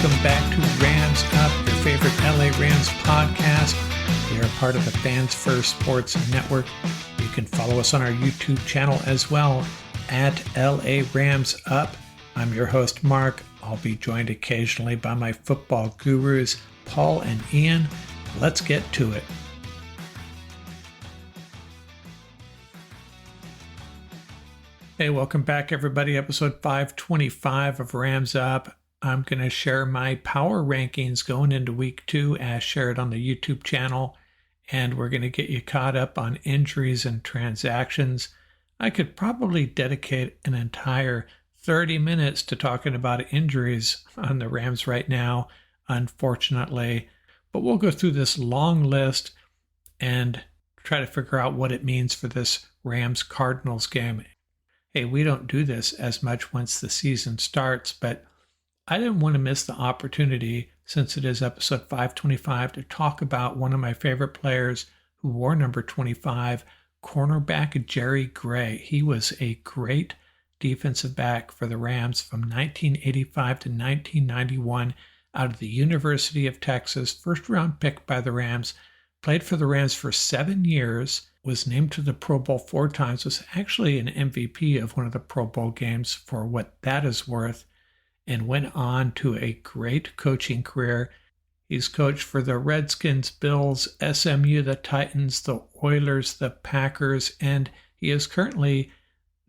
welcome back to Rams Up, your favorite LA Rams podcast. We are part of the Fans First Sports Network. You can follow us on our YouTube channel as well at LA Rams Up. I'm your host, Mark. I'll be joined occasionally by my football gurus, Paul and Ian. Let's get to it. Hey, welcome back, everybody. Episode 525 of Rams Up. I'm going to share my power rankings going into week 2 as shared on the YouTube channel, and we're going to get you caught up on injuries and transactions. I could probably dedicate an entire 30 minutes to talking about injuries on the Rams right now, unfortunately, but we'll go through this long list and try to figure out what it means for this Rams-Cardinals game. Hey, we don't do this as much once the season starts, but I didn't want to miss the opportunity, since it is episode 525, to talk about one of my favorite players who wore number 25, cornerback Jerry Gray. He was a great defensive back for the Rams from 1985 to 1991 out of the University of Texas, first-round pick by the Rams, played for the Rams for 7 years, was named to the Pro Bowl 4 times, was actually an MVP of one of the Pro Bowl games for what that is worth, and went on to a great coaching career. He's coached for the Redskins, Bills, SMU, the Titans, the Oilers, the Packers, and he is currently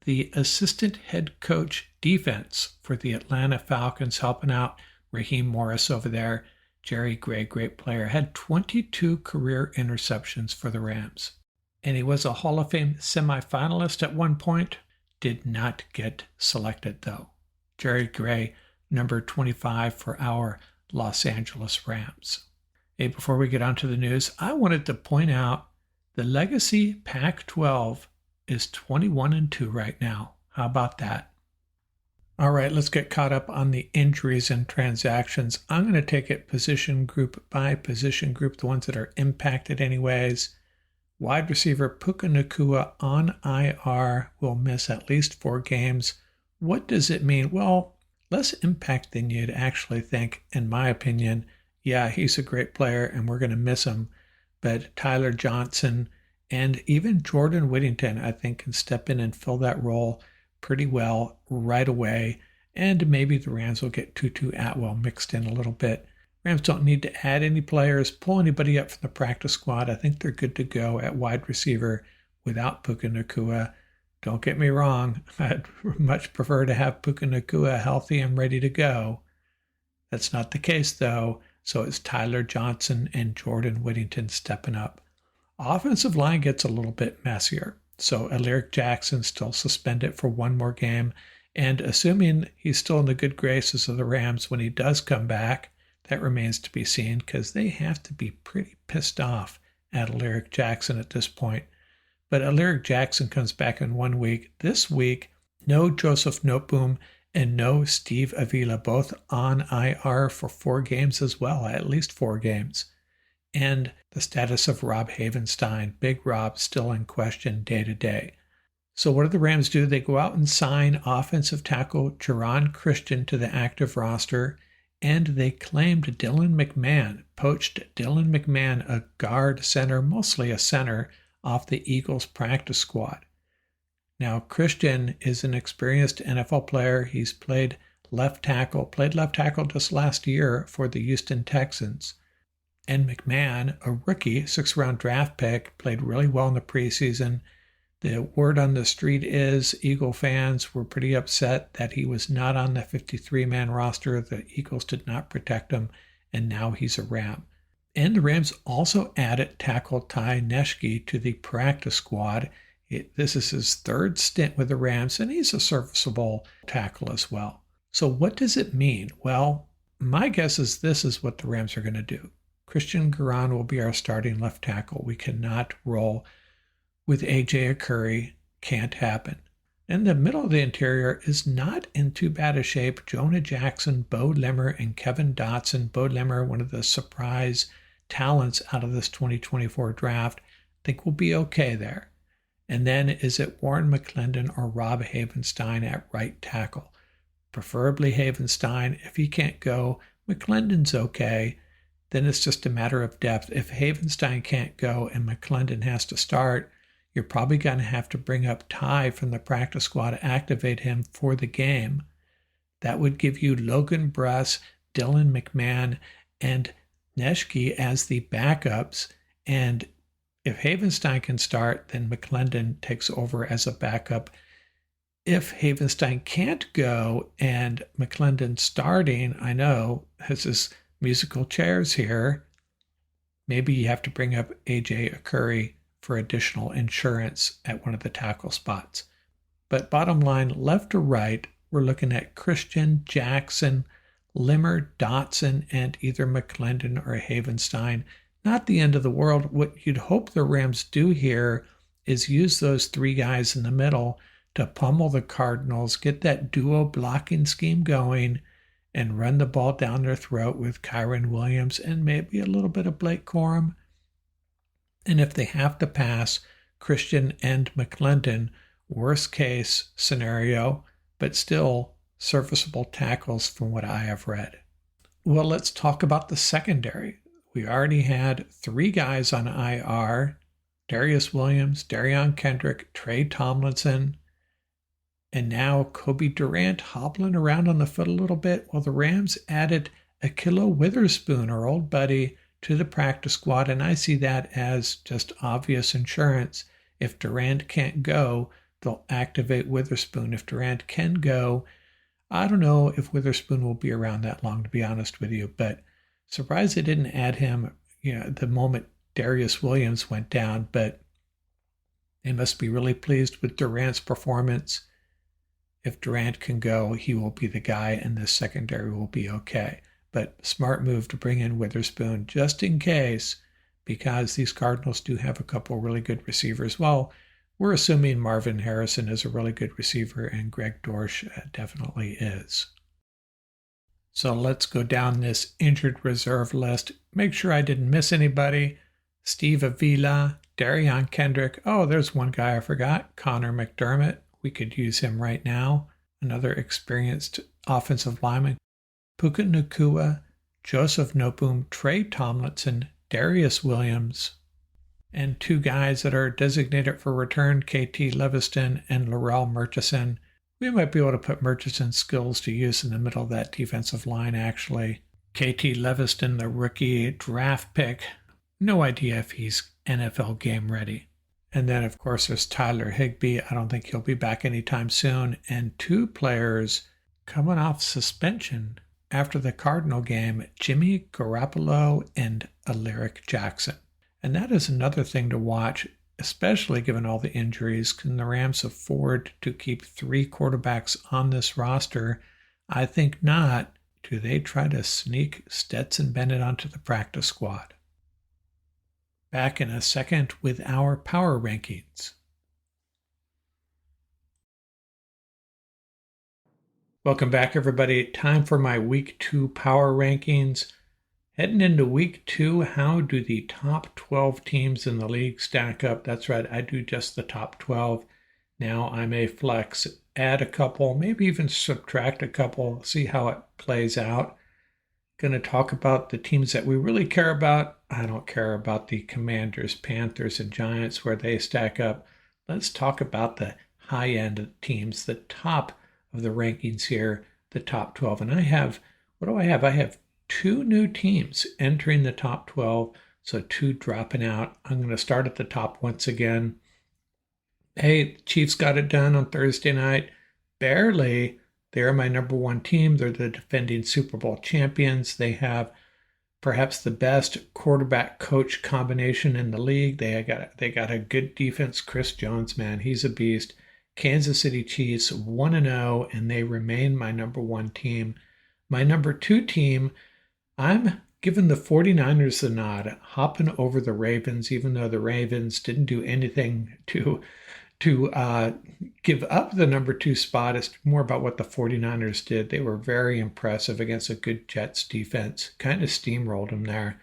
the assistant head coach defense for the Atlanta Falcons, helping out Raheem Morris over there. Jerry Gray, great player, had 22 career interceptions for the Rams. And he was a Hall of Fame semifinalist at one point. Did not get selected, though. Jerry Gray, number 25 for our Los Angeles Rams. Hey, before we get on to the news, I wanted to point out the legacy Pac-12 is 21-2 right now. How about that? All right, let's get caught up on the injuries and transactions. I'm going to take it position group by position group, the ones that are impacted anyways. Wide receiver Puka Nacua on IR, will miss at least 4 games. What does it mean? Well, less impact than you'd actually think, in my opinion. Yeah, he's a great player and we're going to miss him. But Tyler Johnson and even Jordan Whittington, I think, can step in and fill that role pretty well right away. And maybe the Rams will get Tutu Atwell mixed in a little bit. Rams don't need to add any players, pull anybody up from the practice squad. I think they're good to go at wide receiver without Puka Nacua. Don't get me wrong, I'd much prefer to have Puka Nacua healthy and ready to go. That's not the case, though, so it's Tyler Johnson and Jordan Whittington stepping up. Offensive line gets a little bit messier, so Alaric Jackson still suspended for 1 more game, and assuming he's still in the good graces of the Rams when he does come back, that remains to be seen, because they have to be pretty pissed off at Alaric Jackson at this point. But Alaric Jackson comes back in 1 week. This week, no Joseph Noteboom and no Steve Avila, both on IR for 4 games as well, at least 4 games. And the status of Rob Havenstein, Big Rob, still in question day to day. So what do the Rams do? They go out and sign offensive tackle Geron Christian to the active roster, and they claimed Dylan McMahon, poached Dylan McMahon, a guard center, mostly a center, off the Eagles practice squad. Now, Christian is an experienced NFL player. He's played left tackle just last year for the Houston Texans. And McMahon, a rookie, 6th-round draft pick, played really well in the preseason. The word on the street is Eagle fans were pretty upset that he was not on the 53-man roster. The Eagles did not protect him, and now he's a Ram. And the Rams also added tackle Ty Neshke to the practice squad. This is his 3rd stint with the Rams, and he's a serviceable tackle as well. So what does it mean? Well, my guess is this is what the Rams are going to do. Christian Geron will be our starting left tackle. We cannot roll with A.J. Curry. Can't happen. And the middle of the interior is not in too bad a shape. Jonah Jackson, Bo Lemmer, and Kevin Dotson. Bo Lemmer, one of the surprise talents out of this 2024 draft, I think will be okay there. And then is it Warren McClendon or Rob Havenstein at right tackle? Preferably Havenstein. If he can't go, McClendon's okay. Then it's just a matter of depth. If Havenstein can't go and McClendon has to start, you're probably going to have to bring up Ty from the practice squad to activate him for the game. That would give you Logan Bruss, Dylan McMahon, and Neschke as the backups. And if Havenstein can start, then McClendon takes over as a backup. If Havenstein can't go and McClendon starting, I know, has his musical chairs here, maybe you have to bring up AJ Akuri for additional insurance at one of the tackle spots. But bottom line, left to right, we're looking at Christian, Jackson, Limmer, Dotson, and either McClendon or Havenstein. Not the end of the world. What you'd hope the Rams do here is use those three guys in the middle to pummel the Cardinals, get that duo blocking scheme going, and run the ball down their throat with Kyren Williams and maybe a little bit of Blake Corum. And if they have to pass, Christian and McClendon, worst case scenario, but still serviceable tackles from what I have read. Well, let's talk about the secondary. We already had three guys on IR, Darius Williams, Derion Kendrick, Trey Tomlinson, and now Kobe Durant hobbling around on the foot a little bit. Well, the Rams added Ahkello Witherspoon, our old buddy, to the practice squad, and I see that as just obvious insurance. If Durant can't go, they'll activate Witherspoon. If Durant can go, I don't know if Witherspoon will be around that long, to be honest with you, but surprised they didn't add him, the moment Darius Williams went down, but they must be really pleased with Durant's performance. If Durant can go, he will be the guy, and the secondary will be okay. But smart move to bring in Witherspoon just in case, because these Cardinals do have a couple really good receivers. Well, we're assuming Marvin Harrison is a really good receiver, and Greg Dortch definitely is. So let's go down this injured reserve list. Make sure I didn't miss anybody. Steve Avila, Derion Kendrick. Oh, there's one guy I forgot, Connor McDermott. We could use him right now. Another experienced offensive lineman. Puka Nacua, Joseph Noteboom, Trey Tomlinson, Darius Williams, and two guys that are designated for return, KT Leviston and Laurel Murchison. We might be able to put Murchison's skills to use in the middle of that defensive line, actually. KT Leviston, the rookie draft pick. No idea if he's NFL game ready. And then, of course, there's Tyler Higbee. I don't think he'll be back anytime soon. And two players coming off suspension after the Cardinal game, Jimmy Garoppolo and Alaric Jackson. And that is another thing to watch, especially given all the injuries. Can the Rams afford to keep three quarterbacks on this roster? I think not. Do they try to sneak Stetson Bennett onto the practice squad? Back in a second with our power rankings. Welcome back, everybody. Time for my Week 2 power rankings. Heading into Week 2, how do the top 12 teams in the league stack up? That's right, I do just the top 12. Now I may flex, add a couple, maybe even subtract a couple, see how it plays out. Going to talk about the teams that we really care about. I don't care about the Commanders, Panthers, and Giants, where they stack up. Let's talk about the high-end teams, the top of the rankings here, the top 12. And I have, what do I have? I have two new teams entering the top 12, so two dropping out. I'm going to start at the top once again. Hey, the Chiefs got it done on Thursday night. Barely. They're my number one team. They're the defending Super Bowl champions. They have perhaps the best quarterback coach combination in the league. They got a good defense. Chris Jones, man, he's a beast. Kansas City Chiefs 1-0, and they remain my number one team. My number two team, I'm giving the 49ers the nod, hopping over the Ravens, even though the Ravens didn't do anything to give up the number two spot. It's more about what the 49ers did. They were very impressive against a good Jets defense, kind of steamrolled them there.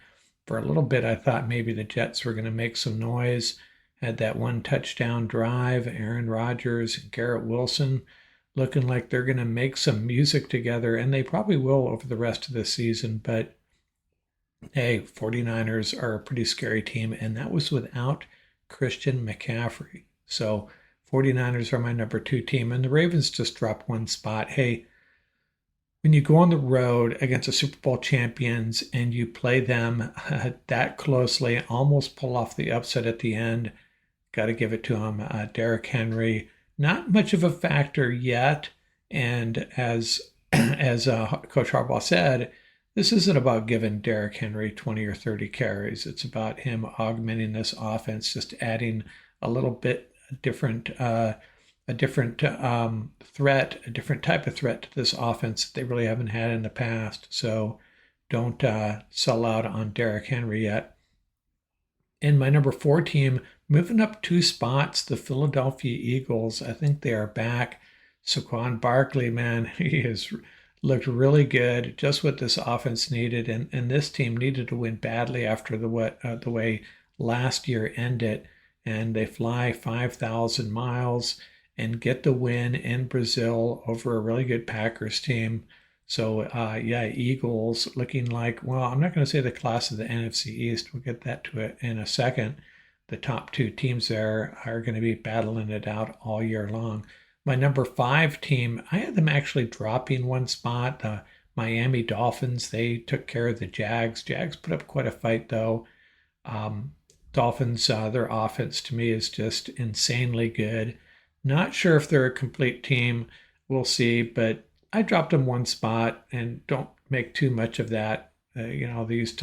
For a little bit, I thought maybe the Jets were going to make some noise. Had that one touchdown drive, Aaron Rodgers and Garrett Wilson looking like they're going to make some music together, and they probably will over the rest of the season. But hey, 49ers are a pretty scary team, and that was without Christian McCaffrey. So 49ers are my number 2 team, and the Ravens just dropped one spot. Hey, when you go on the road against the Super Bowl champions and you play them that closely, almost pull off the upset at the end, got to give it to him. Derrick Henry, not much of a factor yet. And as Coach Harbaugh said, this isn't about giving Derrick Henry 20 or 30 carries. It's about him augmenting this offense, just adding a little bit different, a different threat, a different type of threat to this offense that they really haven't had in the past. So don't sell out on Derrick Henry yet. And my number 4 team, moving up 2 spots, the Philadelphia Eagles. I think they are back. Saquon Barkley, man, he has looked really good, just what this offense needed. And this team needed to win badly after the way last year ended. And they fly 5,000 miles and get the win in Brazil over a really good Packers team. So, yeah, Eagles looking like, well, I'm not going to say the class of the NFC East. We'll get that to it in a second. The top 2 teams there are going to be battling it out all year long. My number 5 team, I had them actually dropping one spot. The Miami Dolphins, they took care of the Jags. Jags put up quite a fight, though. Dolphins, their offense to me is just insanely good. Not sure if they're a complete team. We'll see, but I dropped them one spot, and don't make too much of that. These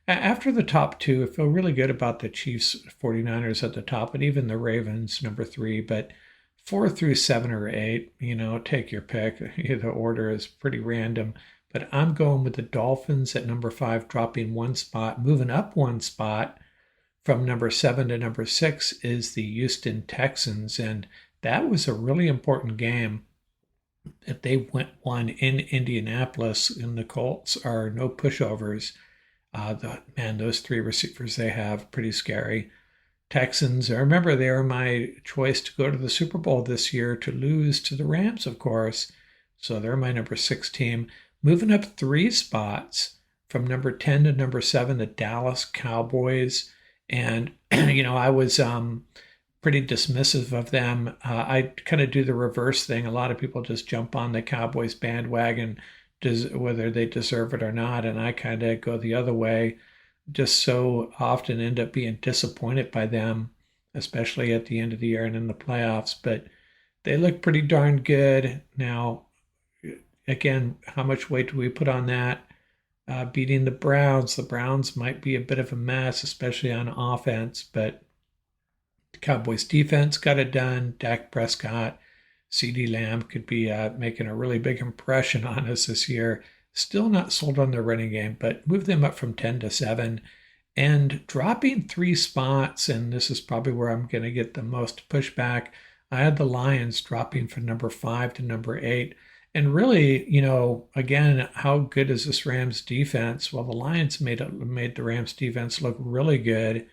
after the top 2, I feel really good about the Chiefs, 49ers at the top, and even the Ravens, number 3. But 4 through 7 or 8, take your pick. The order is pretty random. But I'm going with the Dolphins at number 5, dropping one spot. Moving up one spot from number 7 to number 6 is the Houston Texans. And that was a really important game that they won in Indianapolis, and the Colts are no pushovers. Those 3 receivers they have, pretty scary. Texans, I remember they were my choice to go to the Super Bowl this year, to lose to the Rams, of course. So they're my number 6 team. Moving up 3 spots from number 10 to number 7, the Dallas Cowboys. And, I was pretty dismissive of them. I kind of do the reverse thing. A lot of people just jump on the Cowboys bandwagon, whether they deserve it or not, and I kind of go the other way. Just so often end up being disappointed by them, especially at the end of the year and in the playoffs. But they look pretty darn good. Now, again, how much weight do we put on that? Beating the Browns. The Browns might be a bit of a mess, especially on offense, but the Cowboys defense got it done. Dak Prescott, CeeDee Lamb could be making a really big impression on us this year. Still not sold on their running game, but move them up from 10 to 7 and dropping 3 spots. And this is probably where I'm going to get the most pushback. I had the Lions dropping from number 5 to number 8. And really, again, how good is this Rams defense? Well, the Lions made the Rams defense look really good.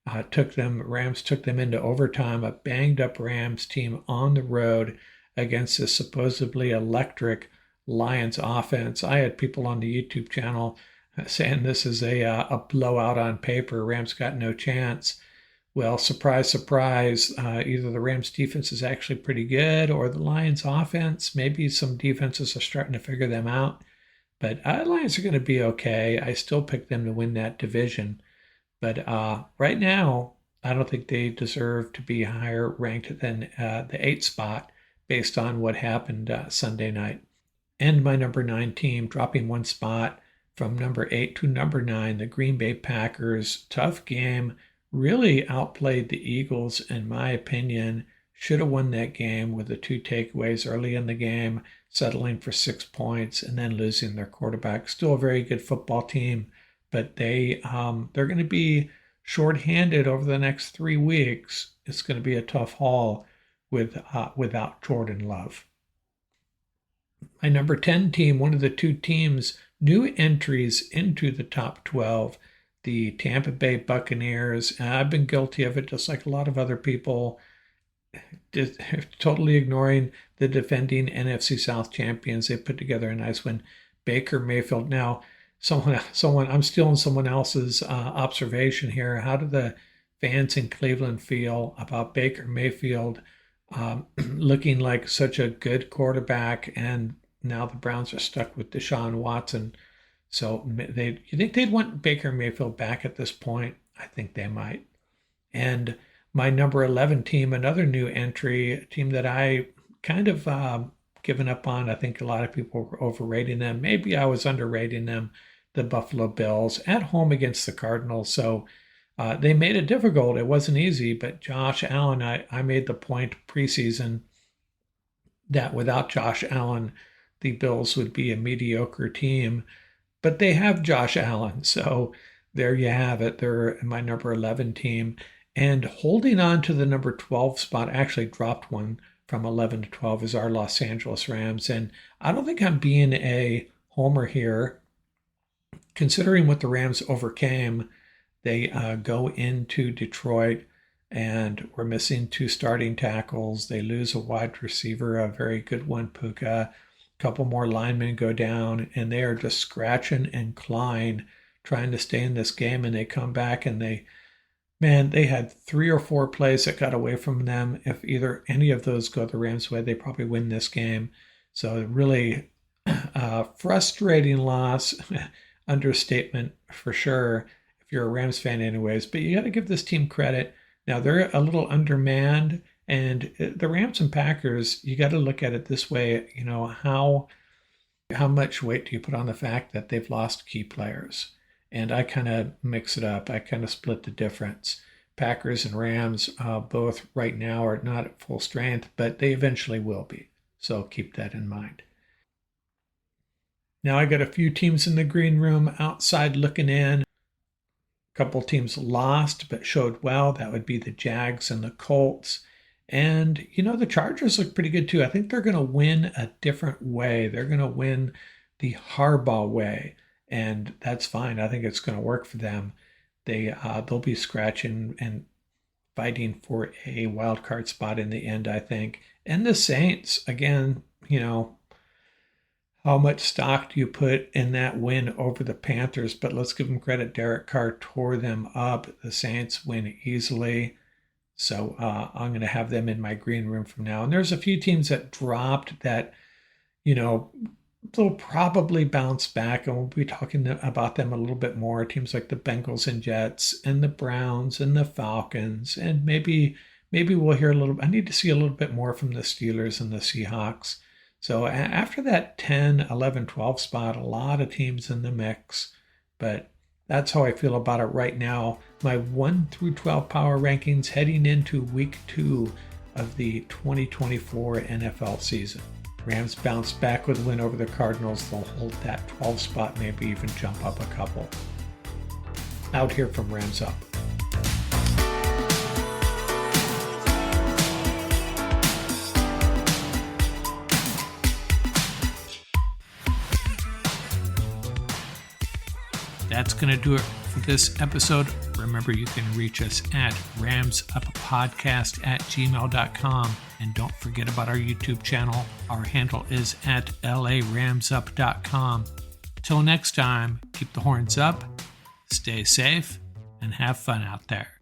Rams took them into overtime, a banged up Rams team on the road against this supposedly electric Lions offense. I had people on the YouTube channel saying this is a blowout on paper. Rams got no chance. Well, surprise, surprise, either the Rams defense is actually pretty good or the Lions offense. Maybe some defenses are starting to figure them out. But Lions are going to be okay. I still pick them to win that division. But right now, I don't think they deserve to be higher ranked than the 8th spot based on what happened Sunday night. And my number 9 team dropping one spot from number 8 to number 9, the Green Bay Packers. Tough game, really outplayed the Eagles, in my opinion. Should have won that game with the 2 takeaways early in the game, settling for 6 points and then losing their quarterback. Still a very good football team, but they're going to be shorthanded over the next 3 weeks. It's going to be a tough haul without Jordan Love. My number 10 team, one of the 2 teams, new entries into the top 12, the Tampa Bay Buccaneers. I've been guilty of it just like a lot of other people. just totally ignoring the defending NFC South champions. They put together a nice win. Baker Mayfield. Now, I'm stealing someone else's observation here. How do the fans in Cleveland feel about Baker Mayfield looking like such a good quarterback, and now the Browns are stuck with Deshaun Watson? So you think they'd want Baker Mayfield back at this point? I think they might. And my number 11 team, another new entry, a team that I kind of given up on. I think a lot of people were overrating them. Maybe I was underrating them. The Buffalo Bills at home against the Cardinals. So they made it difficult. It wasn't easy, but Josh Allen, I made the point preseason that without Josh Allen, the Bills would be a mediocre team. But they have Josh Allen. So there you have it. They're my number 11 team. And holding on to the number 12 spot, actually dropped one from 11 to 12, is our Los Angeles Rams. And I don't think I'm being a homer here. Considering what the Rams overcame, they go into Detroit and we're missing 2 starting tackles. They lose a wide receiver, a very good one, Puka. A couple more linemen go down, and they are just scratching and clawing, trying to stay in this game. And they come back and they had 3 or 4 plays that got away from them. If either any of those go the Rams' way, they probably win this game. So really frustrating loss. Understatement for sure if you're a Rams fan anyways, but you got to give this team credit. Now they're a little undermanned, and the Rams and Packers, you got to look at it this way, how much weight do you put on the fact that they've lost key players? And I kind of mix it up. I kind of split the difference. Packers and Rams both right now are not at full strength, but they eventually will be. So keep that in mind. Now I got a few teams in the green room outside looking in. A couple teams lost but showed well. That would be the Jags and the Colts. And, the Chargers look pretty good too. I think they're going to win a different way. They're going to win the Harbaugh way. And that's fine. I think it's going to work for them. They'll be scratching and fighting for a wild card spot in the end, I think. And the Saints, again, how much stock do you put in that win over the Panthers? But let's give them credit. Derek Carr tore them up. The Saints win easily. So I'm going to have them in my green room from now. And there's a few teams that dropped that, they'll probably bounce back. And we'll be talking about them a little bit more. Teams like the Bengals and Jets and the Browns and the Falcons. And maybe we'll hear a little. I need to see a little bit more from the Steelers and the Seahawks. So after that 10, 11, 12 spot, a lot of teams in the mix, but that's how I feel about it right now. My 1 through 12 power rankings heading into week 2 of the 2024 NFL season. Rams bounce back with a win over the Cardinals. They'll hold that 12 spot, maybe even jump up a couple. Out here from Rams Up. That's going to do it for this episode. Remember, you can reach us at ramsuppodcast@gmail.com. And don't forget about our YouTube channel. Our handle is at laramsup.com. Till next time, keep the horns up, stay safe, and have fun out there.